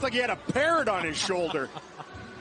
like he had a parrot on his shoulder.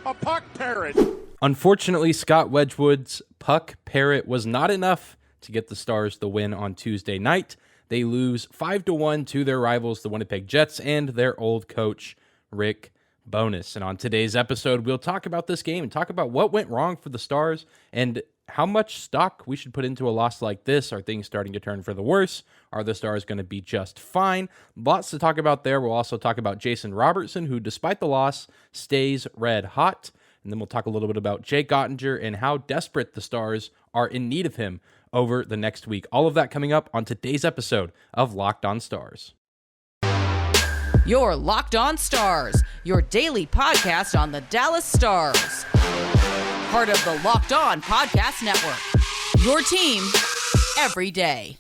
A puck parrot. Unfortunately, Scott Wedgwood's puck parrot was not enough to get the Stars the win on Tuesday night. They lose 5-1 to their rivals, the Winnipeg Jets, and their old coach, Rick Bowness. And on today's episode, we'll talk about this game and talk about what went wrong for the Stars and how much stock we should put into a loss like this. Are things starting to turn for the worse? Are the Stars going to be just fine? Lots to talk about there. We'll also talk about Jason Robertson, who, despite the loss, stays red hot. And then we'll talk a little bit about Jake Oettinger and how desperate the Stars are in need of him over the next week. All of that coming up on today's episode of Locked On Stars. Your Locked On Stars, your daily podcast on the Dallas Stars. Part of the Locked On Podcast Network. Your team every day.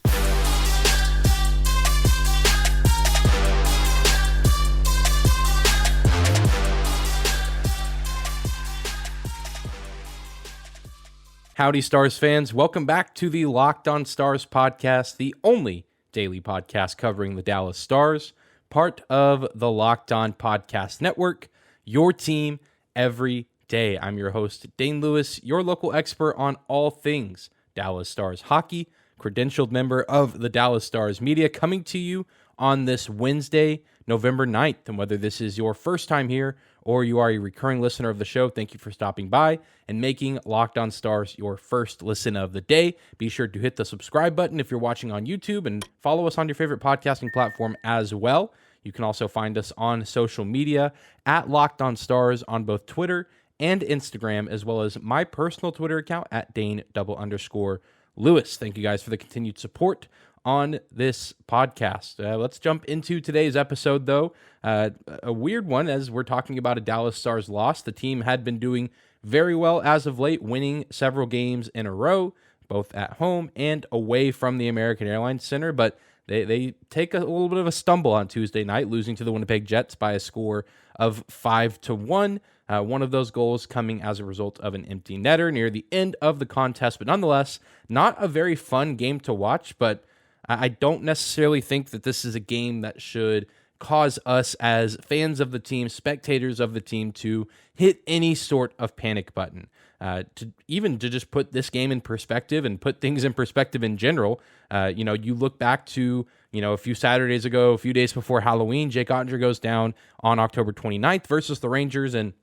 Howdy, Stars fans. Welcome back to the Locked On Stars podcast, the only daily podcast covering the Dallas Stars, part of the Locked On Podcast Network, your team every day. I'm your host, Dane Lewis, your local expert on all things Dallas Stars hockey, credentialed member of the Dallas Stars media, coming to you on this Wednesday, November 9th. And whether this is your first time here or you are a recurring listener of the show, thank you for stopping by and making Locked On Stars your first listen of the day. Be sure to hit the subscribe button if you're watching on YouTube and follow us on your favorite podcasting platform as well. You can also find us on social media at Locked On Stars on both Twitter and Instagram, as well as my personal Twitter account at Dane_Lewis. Thank you guys for the continued support on this podcast. Let's jump into today's episode, though. A weird one, as we're talking about a Dallas Stars loss. The team had been doing very well as of late, winning several games in a row, both at home and away from the American Airlines Center, but they take a little bit of a stumble on Tuesday night, losing to the Winnipeg Jets by a score of 5-1. One of those goals coming as a result of an empty netter near the end of the contest, but nonetheless, not a very fun game to watch. But I don't necessarily think that this is a game that should cause us as fans of the team, spectators of the team, to hit any sort of panic button. To just put this game in perspective and put things in perspective in general, you look back to, a few Saturdays ago, a few days before Halloween, Jake Oettinger goes down on October 29th versus the Rangers. And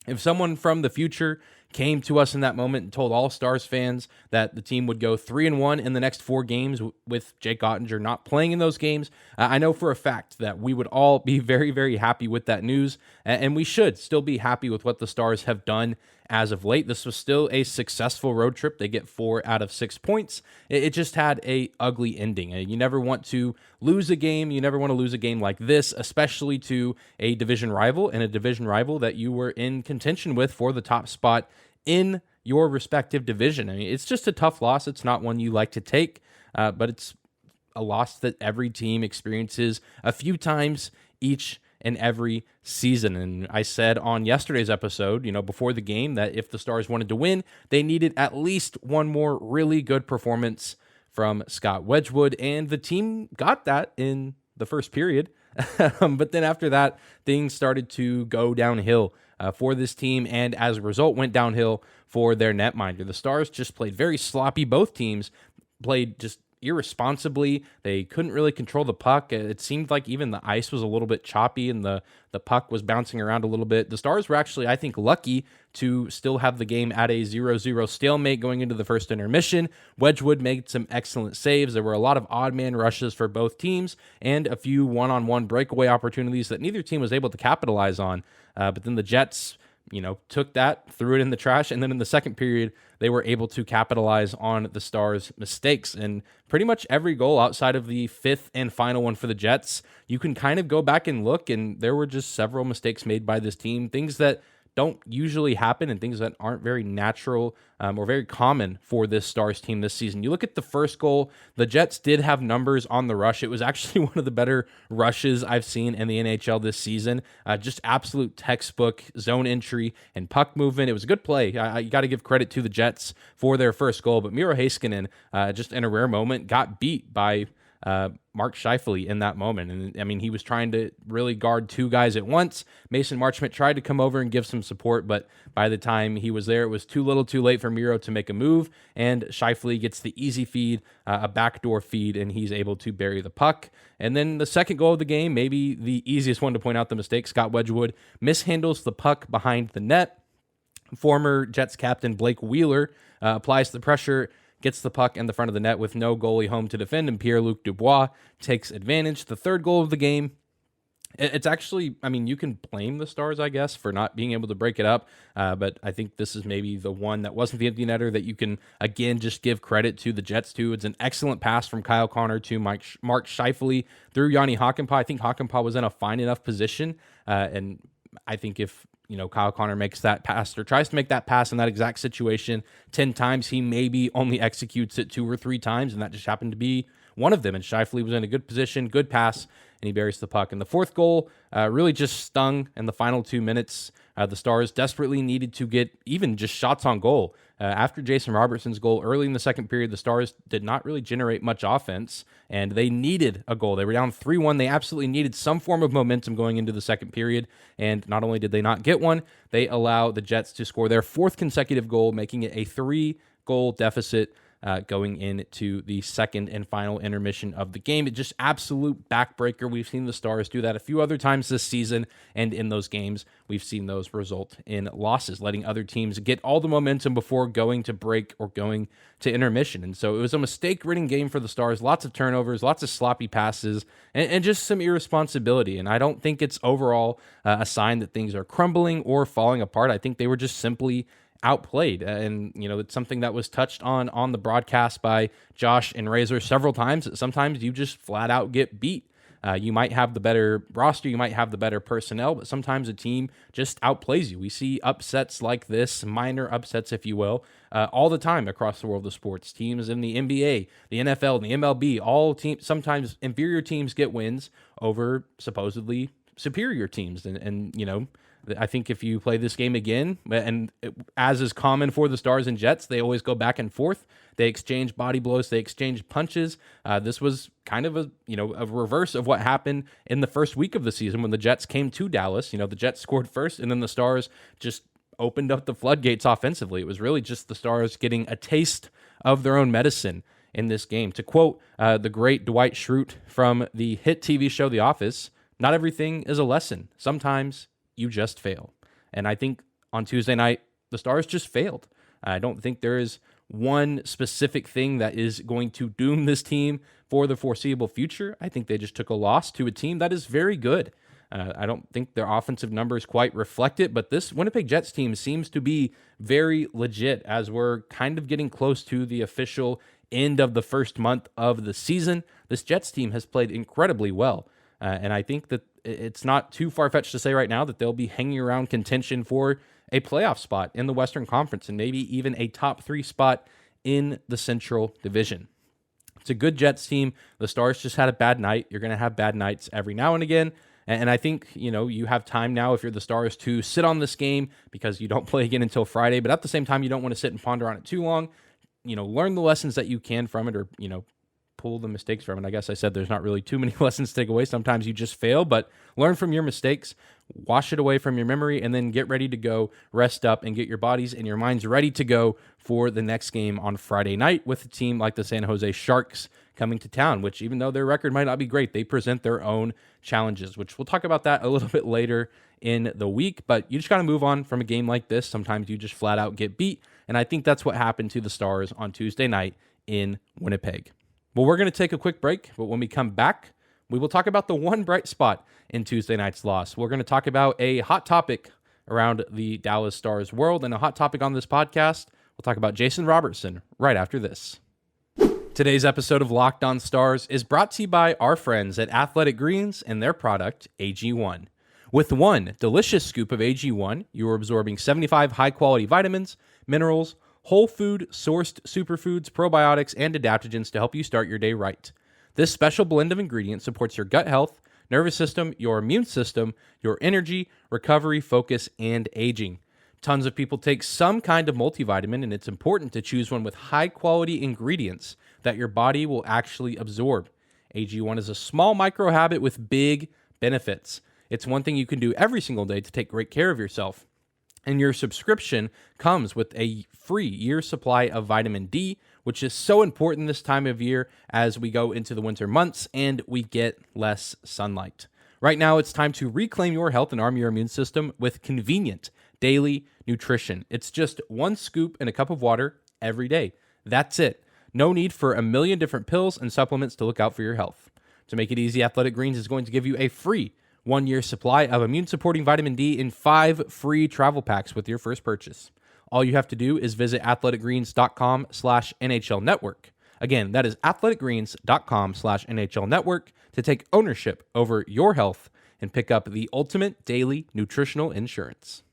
if someone from the future came to us in that moment and told all Stars fans that the team would go 3-1 in the next 4 games with Jake Oettinger not playing in those games, I know for a fact that we would all be very, very happy with that news, and we should still be happy with what the Stars have done as of late. This was still a successful road trip. They get 4 out of 6 points. It just had a ugly ending. You never want to lose a game. You never want to lose a game like this, especially to a division rival, and a division rival that you were in contention with for the top spot in your respective division. I mean, it's just a tough loss. It's not one you like to take, but it's a loss that every team experiences a few times each and every season. And I said on yesterday's episode, before the game, that if the Stars wanted to win, they needed at least one more really good performance from Scott Wedgwood, and the team got that in the first period. But then after that, things started to go downhill for this team, and as a result, went downhill for their netminder. The Stars just played very sloppy. Both teams played just irresponsibly. They couldn't really control the puck. It seemed like even the ice was a little bit choppy and the puck was bouncing around a little bit. The Stars were actually, I think, lucky to still have the game at a 0-0 stalemate going into the first intermission. Wedgwood made some excellent saves. There were a lot of odd man rushes for both teams and a few one-on-one breakaway opportunities that neither team was able to capitalize on. But then the Jets, took that, threw it in the trash, and then in the second period, they were able to capitalize on the Stars' mistakes. And pretty much every goal outside of the fifth and final one for the Jets, you can kind of go back and look, and there were just several mistakes made by this team, things that don't usually happen and things that aren't very natural or very common for this Stars team this season. You look at the first goal, the Jets did have numbers on the rush. It was actually one of the better rushes I've seen in the NHL this season. Just absolute textbook zone entry and puck movement. It was a good play. You got to give credit to the Jets for their first goal, but Miro Heiskanen, just in a rare moment, got beat by Mark Scheifele in that moment. And I mean, he was trying to really guard two guys at once. Mason Marchment tried to come over and give some support, but by the time he was there, it was too little too late for Miro to make a move, and Scheifele gets the easy feed, a backdoor feed, and he's able to bury the puck. And then the second goal of the game, maybe the easiest one to point out the mistake, Scott Wedgwood mishandles the puck behind the net. Former Jets captain Blake Wheeler applies the pressure, gets the puck in the front of the net with no goalie home to defend, and Pierre-Luc Dubois takes advantage. The third goal of the game, it's actually, I mean, you can blame the Stars, I guess, for not being able to break it up, but I think this is maybe the one that wasn't the empty netter that you can, again, just give credit to the Jets to. It's an excellent pass from Kyle Connor to Mark Scheifele through Yanni Hakanpää. I think Hakanpää was in a fine enough position, and I think if Kyle Connor makes that pass or tries to make that pass in that exact situation 10 times, he maybe only executes it 2 or 3 times, and that just happened to be one of them. And Scheifele was in a good position, good pass, and he buries the puck. And the fourth goal really just stung in the final 2 minutes. The Stars desperately needed to get even just shots on goal. After Jason Robertson's goal early in the second period, the Stars did not really generate much offense, and they needed a goal. They were down 3-1. They absolutely needed some form of momentum going into the second period, and not only did they not get one, they allow the Jets to score their 4th consecutive goal, making it a 3-goal deficit going into the second and final intermission of the game. It's just absolute backbreaker. We've seen the Stars do that a few other times this season, and in those games, we've seen those result in losses, letting other teams get all the momentum before going to break or going to intermission. And so it was a mistake-ridden game for the Stars, lots of turnovers, lots of sloppy passes, and just some irresponsibility. And I don't think it's overall a sign that things are crumbling or falling apart. I think they were just simply outplayed, and it's something that was touched on the broadcast by Josh and Razor several times. Sometimes you just flat out get beat. You might have the better roster, you might have the better personnel, but sometimes a team just outplays you. We see upsets like this, minor upsets, if you will, all the time across the world of sports. Teams in the NBA, the NFL, and the MLB, all teams, sometimes inferior teams get wins over supposedly superior teams, and I think if you play this game again, and as is common for the Stars and Jets, they always go back and forth. They exchange body blows. They exchange punches. This was kind of a reverse of what happened in the first week of the season when the Jets came to Dallas. The Jets scored first, and then the Stars just opened up the floodgates offensively. It was really just the Stars getting a taste of their own medicine in this game. To quote the great Dwight Schrute from the hit TV show The Office, "Not everything is a lesson. Sometimes you just fail." And I think on Tuesday night, the Stars just failed. I don't think there is one specific thing that is going to doom this team for the foreseeable future. I think they just took a loss to a team that is very good. I don't think their offensive numbers quite reflect it, but this Winnipeg Jets team seems to be very legit as we're kind of getting close to the official end of the first month of the season. This Jets team has played incredibly well. And I think that it's not too far-fetched to say right now that they'll be hanging around contention for a playoff spot in the Western Conference and maybe even a top 3 spot in the Central Division. It's a good Jets team. The Stars just had a bad night. You're going to have bad nights every now and again. And I think, you have time now if you're the Stars to sit on this game because you don't play again until Friday. But at the same time, you don't want to sit and ponder on it too long. Learn the lessons that you can from it, or, pull the mistakes from it. I guess I said there's not really too many lessons to take away. Sometimes you just fail, but learn from your mistakes, wash it away from your memory, and then get ready to go, rest up, and get your bodies and your minds ready to go for the next game on Friday night with a team like the San Jose Sharks coming to town, which even though their record might not be great, they present their own challenges, which we'll talk about that a little bit later in the week. But you just got to move on from a game like this. Sometimes you just flat out get beat, and I think that's what happened to the Stars on Tuesday night in Winnipeg. Well, we're going to take a quick break, but when we come back, we will talk about the one bright spot in Tuesday night's loss. We're going to talk about a hot topic around the Dallas Stars world and a hot topic on this podcast. We'll talk about Jason Robertson right after this. Today's episode of Locked On Stars is brought to you by our friends at Athletic Greens and their product, AG1. With one delicious scoop of AG1, you are absorbing 75 high-quality vitamins, minerals, whole food sourced superfoods, probiotics, and adaptogens to help you start your day right. This special blend of ingredients supports your gut health, nervous system, your immune system, your energy, recovery, focus, and aging. Tons of people take some kind of multivitamin, and it's important to choose one with high-quality ingredients that your body will actually absorb. AG1 is a small micro habit with big benefits. It's one thing you can do every single day to take great care of yourself. And your subscription comes with a free year supply of vitamin D, which is so important this time of year as we go into the winter months and we get less sunlight. Right now, it's time to reclaim your health and arm your immune system with convenient daily nutrition. It's just one scoop in a cup of water every day. That's it. No need for a million different pills and supplements to look out for your health. To make it easy, Athletic Greens is going to give you a free 1-year supply of immune-supporting vitamin D in 5 free travel packs with your first purchase. All you have to do is visit athleticgreens.com/NHL Network. Again, that is athleticgreens.com/NHL Network to take ownership over your health and pick up the ultimate daily nutritional insurance.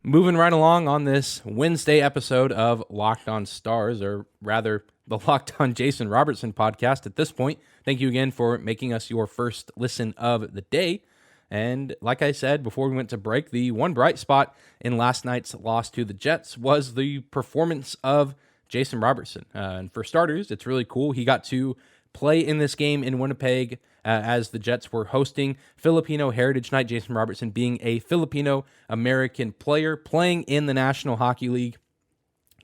Moving right along on this Wednesday episode of Locked On Stars, or rather the Locked On Jason Robertson podcast at this point. Thank you again for making us your first listen of the day. And like I said before we went to break, the one bright spot in last night's loss to the Jets was the performance of Jason Robertson. And for starters, it's really cool. He got to play in this game in Winnipeg as the Jets were hosting Filipino Heritage Night. Jason Robertson being a Filipino-American player playing in the National Hockey League,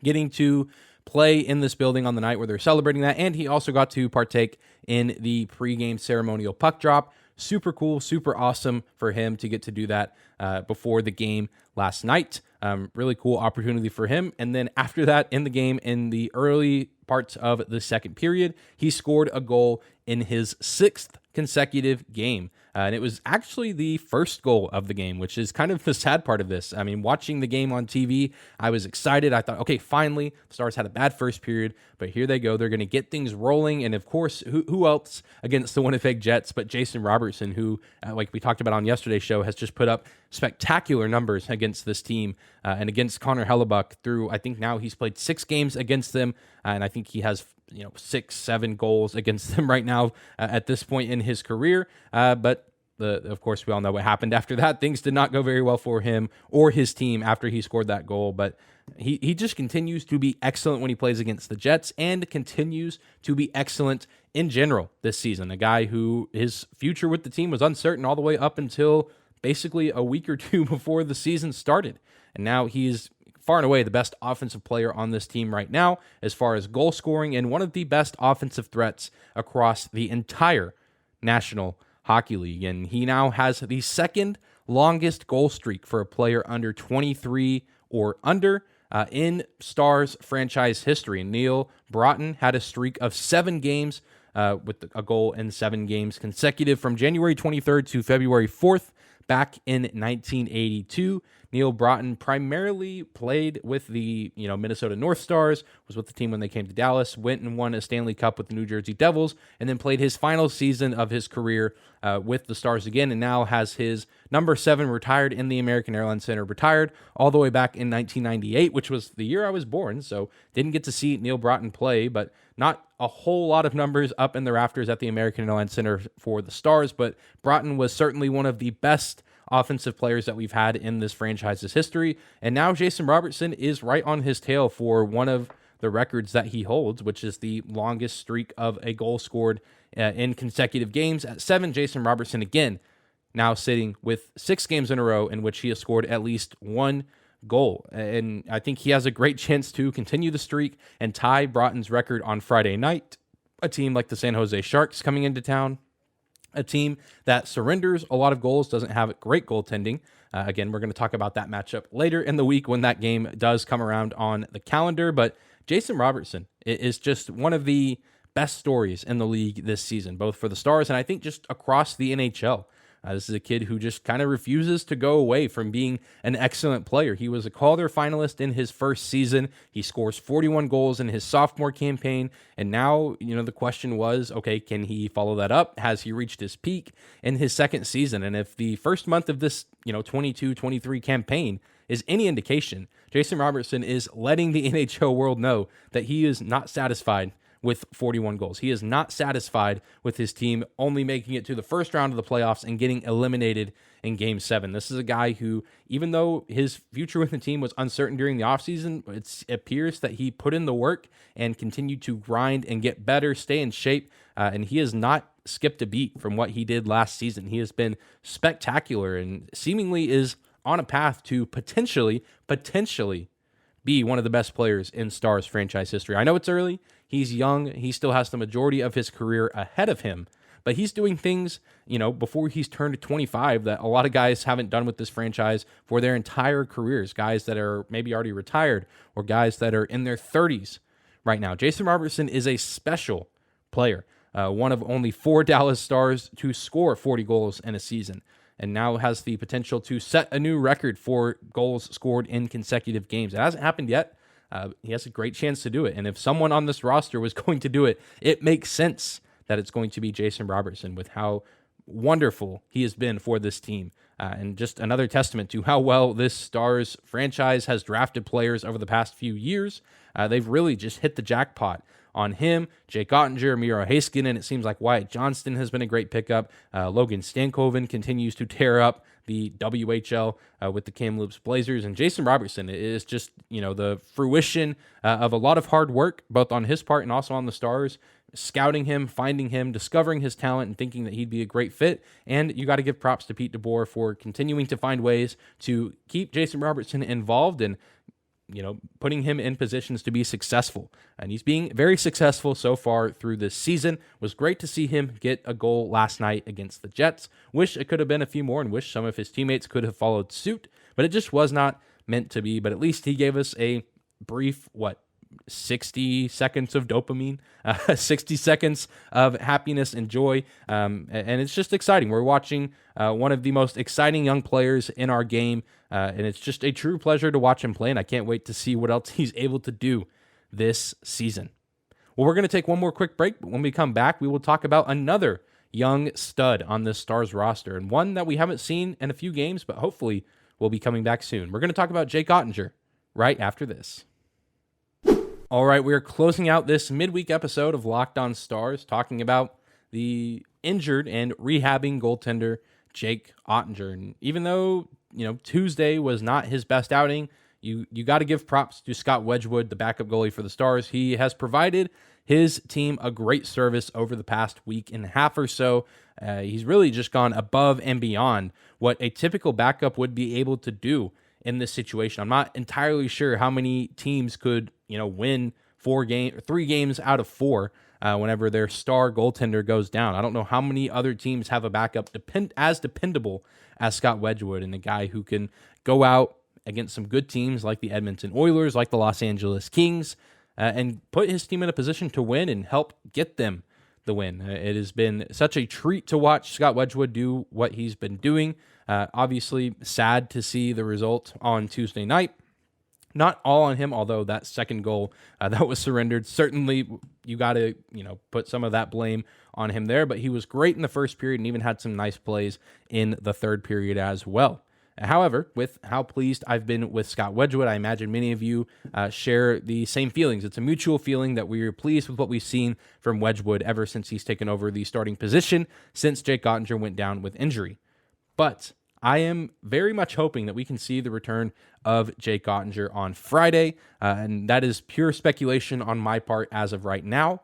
getting to play in this building on the night where they're celebrating that. And he also got to partake in the pregame ceremonial puck drop. Super cool, super awesome for him to get to do that before the game last night. Really cool opportunity for him. And then after that, in the game, in the early parts of the second period, he scored a goal in his 6th consecutive game. And it was actually the first goal of the game, which is kind of the sad part of this. I mean, watching the game on TV, I was excited. I thought, okay, finally, the Stars had a bad first period, but here they go. They're going to get things rolling. And of course, who else against the Winnipeg Jets but Jason Robertson, who, like we talked about on yesterday's show, has just put up spectacular numbers against this team and against Connor Hellebuck through, I think now he's played 6 games against them. And I think he has 6-7 goals against them right now at this point in his career. But of course, we all know what happened after that. Things did not go very well for him or his team after he scored that goal. But he just continues to be excellent when he plays against the Jets and continues to be excellent in general this season. A guy who his future with the team was uncertain all the way up until basically a week or two before the season started. And now he's far and away the best offensive player on this team right now as far as goal scoring and one of the best offensive threats across the entire National Hockey League. And he now has the second longest goal streak for a player under 23 or under in Stars franchise history. Neil Broughton had a streak of 7 games with a goal in 7 games consecutive from January 23rd to February 4th back in 1982. Neil Broughton primarily played with the Minnesota North Stars, was with the team when they came to Dallas, went and won a Stanley Cup with the New Jersey Devils, and then played his final season of his career with the Stars again, and now has his number 7 retired in the American Airlines Center, retired all the way back in 1998, which was the year I was born, so didn't get to see Neil Broughton play, but not a whole lot of numbers up in the rafters at the American Airlines Center for the Stars, but Broughton was certainly one of the best offensive players that we've had in this franchise's history. And now Jason Robertson is right on his tail for one of the records that he holds, which is the longest streak of a goal scored in consecutive games. At 7, Jason Robertson again now sitting with 6 games in a row in which he has scored at least 1 goal. And I think he has a great chance to continue the streak and tie Broughton's record on Friday night. A team like the San Jose Sharks coming into town, a team that surrenders a lot of goals, doesn't have great goaltending. Again, we're going to talk about that matchup later in the week when that game does come around on the calendar. But Jason Robertson is just one of the best stories in the league this season, both for the Stars and I think just across the NHL. This is a kid who just kind of refuses to go away from being an excellent player. He was a Calder finalist in his first season. He scores 41 goals in his sophomore campaign. And now, the question was, okay, can he follow that up? Has he reached his peak in his second season? And if the first month of this, 22-23 campaign is any indication, Jason Robertson is letting the NHL world know that he is not satisfied with 41 goals. He is not satisfied with his team only making it to the first round of the playoffs and getting eliminated in Game 7. This is a guy who, even though his future with the team was uncertain during the offseason, it appears that he put in the work and continued to grind and get better, stay in shape, and he has not skipped a beat from what he did last season. He has been spectacular and seemingly is on a path to potentially be one of the best players in Stars franchise history. I know it's early. He's young. He still has the majority of his career ahead of him, but he's doing things, before he's turned 25 that a lot of guys haven't done with this franchise for their entire careers. Guys that are maybe already retired or guys that are in their 30s right now. Jason Robertson is a special player, one of only 4 Dallas Stars to score 40 goals in a season, and now has the potential to set a new record for goals scored in consecutive games. It hasn't happened yet. He has a great chance to do it, and if someone on this roster was going to do it, it makes sense that it's going to be Jason Robertson with how wonderful he has been for this team. And just another testament to how well this Stars franchise has drafted players over the past few years. They've really just hit the jackpot on him, Jake Oettinger, Miro Heiskanen. It seems like Wyatt Johnston has been a great pickup. Logan Stankoven continues to tear up the WHL with the Kamloops Blazers. And Jason Robertson is just, the fruition of a lot of hard work, both on his part and also on the Stars, scouting him, finding him, discovering his talent, and thinking that he'd be a great fit. And you got to give props to Pete DeBoer for continuing to find ways to keep Jason Robertson involved and putting him in positions to be successful. And he's being very successful so far through this season. It was great to see him get a goal last night against the Jets. Wish it could have been a few more and wish some of his teammates could have followed suit, but it just was not meant to be. But at least he gave us a brief, 60 seconds of dopamine, 60 seconds of happiness and joy. And it's just exciting. We're watching one of the most exciting young players in our game. And it's just a true pleasure to watch him play. And I can't wait to see what else he's able to do this season. Well, we're going to take one more quick break. But when we come back, we will talk about another young stud on this Stars roster, and one that we haven't seen in a few games, but hopefully will be coming back soon. We're going to talk about Jake Oettinger right after this. All right, we are closing out this midweek episode of Locked On Stars, talking about the injured and rehabbing goaltender Jake Oettinger. And even though, Tuesday was not his best outing, you got to give props to Scott Wedgwood, the backup goalie for the Stars. He has provided his team a great service over the past week and a half or so. He's really just gone above and beyond what a typical backup would be able to do in this situation. I'm not entirely sure how many teams could, win 3 games out of 4 whenever their star goaltender goes down. I don't know how many other teams have a backup as dependable as Scott Wedgwood, and a guy who can go out against some good teams like the Edmonton Oilers, like the Los Angeles Kings, and put his team in a position to win and help get them the win. It has been such a treat to watch Scott Wedgwood do what he's been doing. Obviously, sad to see the result on Tuesday night. Not all on him, although that second goal that was surrendered, certainly you got to put some of that blame on him there. But he was great in the first period and even had some nice plays in the third period as well. However, with how pleased I've been with Scott Wedgwood, I imagine many of you share the same feelings. It's a mutual feeling that we are pleased with what we've seen from Wedgwood ever since he's taken over the starting position since Jake Oettinger went down with injury. But I am very much hoping that we can see the return of Jake Oettinger on Friday, and that is pure speculation on my part as of right now.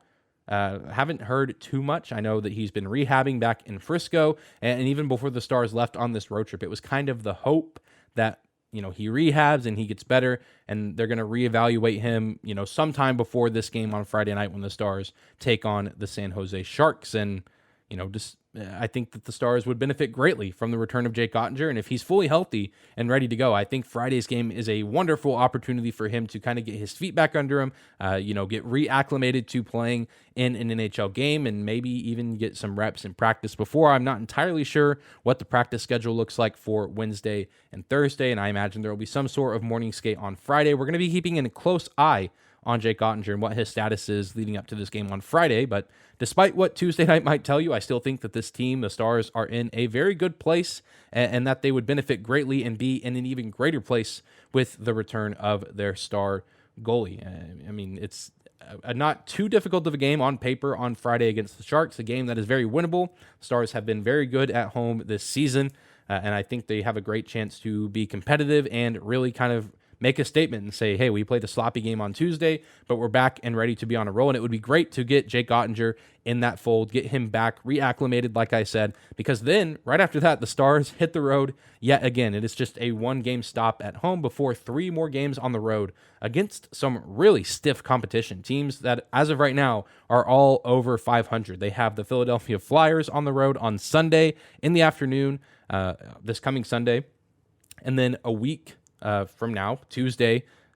Haven't heard too much. I know that he's been rehabbing back in Frisco, and even before the Stars left on this road trip, it was kind of the hope that he rehabs and he gets better, and they're going to reevaluate him, sometime before this game on Friday night when the Stars take on the San Jose Sharks. And I think that the Stars would benefit greatly from the return of Jake Oettinger, and if he's fully healthy and ready to go, I think Friday's game is a wonderful opportunity for him to kind of get his feet back under him, get reacclimated to playing in an NHL game, and maybe even get some reps in practice before. I'm not entirely sure what the practice schedule looks like for Wednesday and Thursday, and I imagine there will be some sort of morning skate on Friday. We're going to be keeping a close eye on Jake Oettinger and what his status is leading up to this game on Friday. But despite what Tuesday night might tell you, I still think that this team, the Stars, are in a very good place, and that they would benefit greatly and be in an even greater place with the return of their star goalie. a not too difficult of a game on paper on Friday against the Sharks, a game that is very winnable. Stars have been very good at home this season, and I think they have a great chance to be competitive and really kind of make a statement and say, hey, we played a sloppy game on Tuesday, but we're back and ready to be on a roll. And it would be great to get Jake Oettinger in that fold, get him back reacclimated, like I said, because then right after that, the Stars hit the road yet again. It is just a 1-game stop at home before 3 more games on the road against some really stiff competition. Teams that, as of right now, are all over 500. They have the Philadelphia Flyers on the road on Sunday in the afternoon, this coming Sunday. And then a week from now,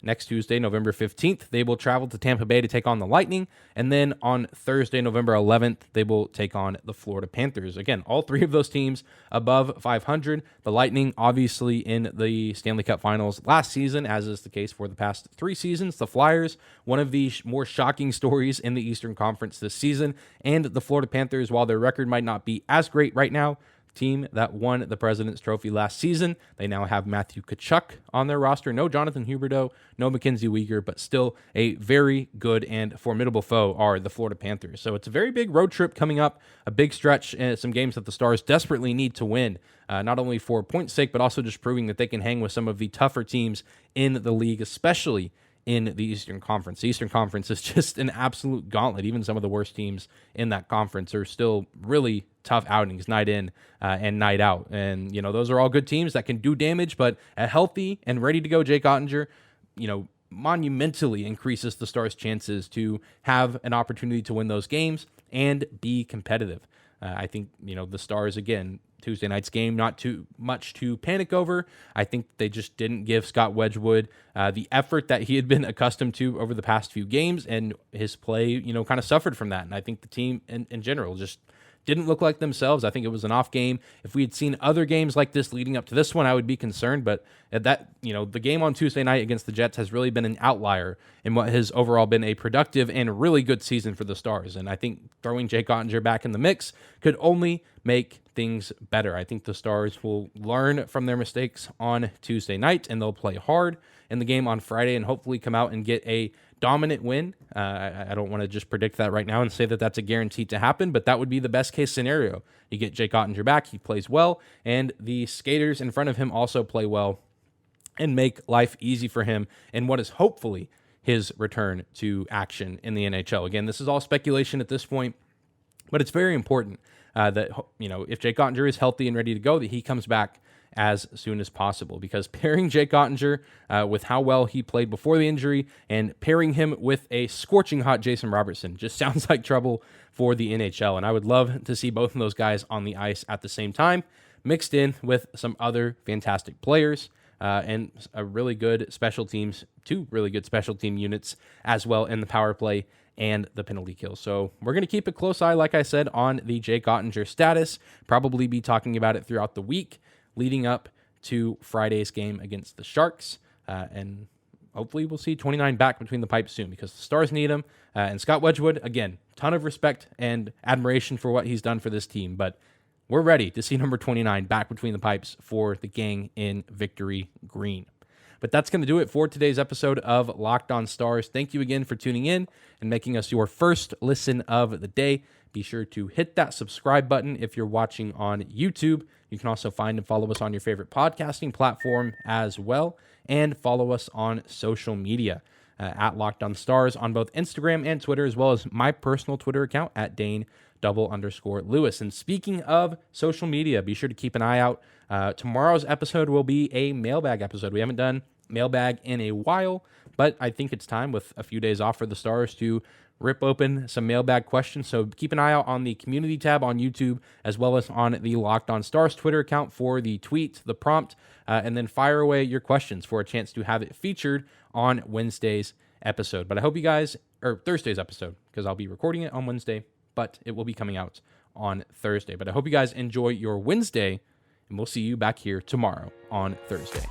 next Tuesday, November 15th, they will travel to Tampa Bay to take on the Lightning. And then on Thursday, November 11th, they will take on the Florida Panthers. Again, all 3 of those teams above 500. The Lightning, obviously, in the Stanley Cup Finals last season, as is the case for the past 3 seasons. The Flyers, one of the more shocking stories in the Eastern Conference this season. And the Florida Panthers, while their record might not be as great right now, team that won the President's Trophy last season. They now have Matthew Tkachuk on their roster. No Jonathan Huberdeau, no Mackenzie Weegar, but still a very good and formidable foe are the Florida Panthers. So it's a very big road trip coming up, a big stretch, and some games that the Stars desperately need to win, not only for points' sake, but also just proving that they can hang with some of the tougher teams in the league, especially in the Eastern Conference. The Eastern Conference is just an absolute gauntlet. Even some of the worst teams in that conference are still really tough outings, night in and night out. And, those are all good teams that can do damage, but a healthy and ready to go Jake Oettinger, monumentally increases the Stars' chances to have an opportunity to win those games and be competitive. I think, the Stars, again, Tuesday night's game, not too much to panic over. I think they just didn't give Scott Wedgwood the effort that he had been accustomed to over the past few games, and his play, kind of suffered from that. And I think the team in general just didn't look like themselves. I think it was an off game. If we had seen other games like this leading up to this one, I would be concerned. But the game on Tuesday night against the Jets has really been an outlier in what has overall been a productive and really good season for the Stars. And I think throwing Jake Oettinger back in the mix could only make things better. I think the Stars will learn from their mistakes on Tuesday night, and they'll play hard in the game on Friday and hopefully come out and get a dominant win. I don't want to just predict that right now and say that that's a guarantee to happen, but that would be the best case scenario. You get Jake Oettinger back, he plays well, and the skaters in front of him also play well and make life easy for him in what is hopefully his return to action in the NHL. Again, this is all speculation at this point, but it's very important that, if Jake Oettinger is healthy and ready to go, that he comes back as soon as possible, because pairing Jake Oettinger with how well he played before the injury and pairing him with a scorching hot Jason Robertson just sounds like trouble for the NHL. And I would love to see both of those guys on the ice at the same time, mixed in with some other fantastic players and two really good special team units as well in the power play and the penalty kill. So we're going to keep a close eye, like I said, on the Jake Oettinger status, probably be talking about it throughout the week leading up to Friday's game against the Sharks. And hopefully we'll see 29 back between the pipes soon, because the Stars need him. And Scott Wedgwood, again, ton of respect and admiration for what he's done for this team. But we're ready to see number 29 back between the pipes for the gang in Victory Green. But that's going to do it for today's episode of Locked On Stars. Thank you again for tuning in and making us your first listen of the day. Be sure to hit that subscribe button if you're watching on YouTube. You can also find and follow us on your favorite podcasting platform as well. And follow us on social media at Locked On Stars on both Instagram and Twitter, as well as my personal Twitter account at Dane_Lewis. And speaking of social media, be sure to keep an eye out. Tomorrow's episode will be a mailbag episode. We haven't done mailbag in a while, but I think it's time, with a few days off for the Stars, to rip open some mailbag questions. So keep an eye out on the community tab on YouTube, as well as on the Locked On Stars Twitter account for the tweet, the prompt, and then fire away your questions for a chance to have it featured on Wednesday's episode. But I hope you guys, or Thursday's episode, because I'll be recording it on Wednesday, but it will be coming out on Thursday. But I hope you guys enjoy your Wednesday, and we'll see you back here tomorrow on Thursday.